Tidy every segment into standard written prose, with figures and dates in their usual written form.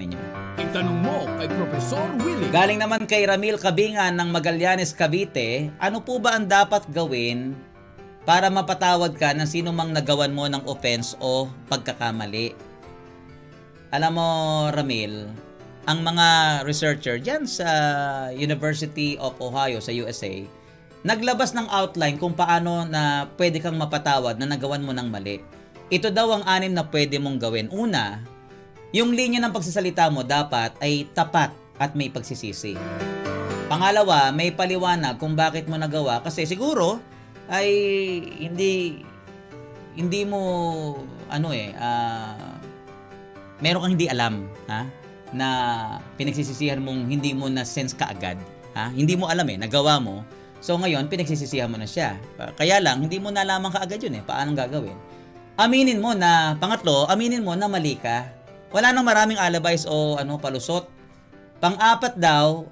ninyo. Itanong mo kay Professor Willie. Galing naman kay Ramil Cabingan ng Magallanes, Cavite, ano po ba ang dapat gawin para mapatawad ka ng sino mang nagawan mo ng offense o pagkakamali? Alam mo, Ramil, ang mga researcher dyan sa University of Ohio sa USA, naglabas ng outline kung paano na pwede kang mapatawad na nagawan mo ng mali. Ito daw ang 6 na pwede mong gawin. Una, yung linya ng pagsasalita mo dapat ay tapat at may pagsisisi. Pangalawa, may paliwanag kung bakit mo nagawa kasi siguro ay hindi mo meron kang hindi alam, ha? Na pinagsisisihan mong hindi mo na sense kaagad, ha? Hindi mo alam nagawa mo. So ngayon pinagsisisihan mo na siya. Kaya lang hindi mo nalaman kaagad 'yun Paano gagawin? Aminin mo na aminin mo na mali ka. Wala nang maraming alibis o palusot. Pang-apat daw,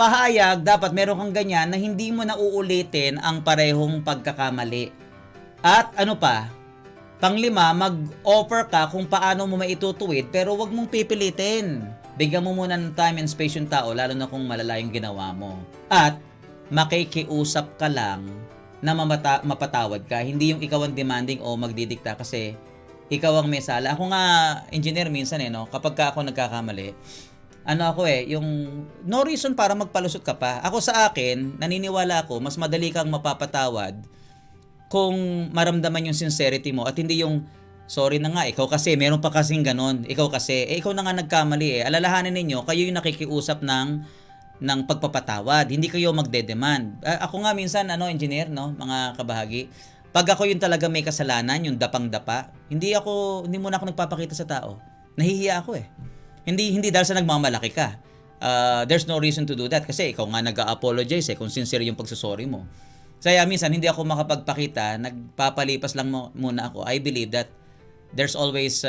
pahayag dapat meron kang ganyan na hindi mo na uulitin ang parehong pagkakamali. At Pang-5, mag-offer ka kung paano mo maitutuwid pero wag mong pipilitin. Bigyan mo muna ng time and space yung tao lalo na kung malala yung ginawa mo. At makikiusap ka lang na mapatawad ka. Hindi yung ikaw ang demanding o magdidikta kasi ikaw ang may sala. Ako nga, engineer minsan kapag ako nagkakamali, yung no reason para magpalusot ka pa. Ako sa akin, naniniwala ako, mas madali kang mapapatawad kung maramdaman yung sincerity mo at hindi yung sorry na nga, ikaw kasi, meron pa kasing ganon, ikaw kasi, ikaw na nga nagkamali Alalahanin ninyo, kayo yung nakikiusap ng pagpapatawad, hindi kayo magde-demand. Ako nga minsan, engineer, mga kabahagi, pag ako yung talaga may kasalanan, yung dapang-dapa, hindi mo na ako nagpapakita sa tao. Nahihiya ako Hindi dahil sa nagmamalaki ka. There's no reason to do that kasi ikaw nga nag-a-apologize kung sincere yung pagsusorry mo. Kaya minsan hindi ako makapagpakita, nagpapalipas lang muna ako. I believe that there's always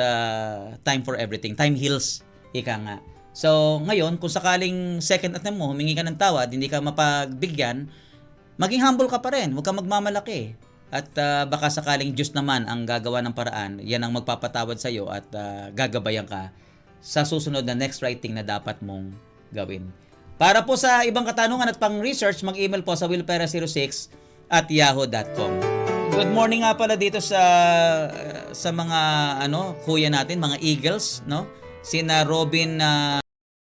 time for everything. Time heals, ika nga. So, ngayon, kung sakaling second attempt mo, humingi ka ng tawad, hindi ka mapagbigyan, maging humble ka pa rin. Huwag ka magmamalaki. At baka sakaling Diyos naman ang gagawa ng paraan, yan ang magpapatawad sa'yo at gagabayan ka sa susunod na next right thing na dapat mong gawin. Para po sa ibang katanungan at pang-research, mag-email po sa willpera06@yahoo.com. Good morning nga pala dito sa mga kuya natin, mga Eagles, Sina Robin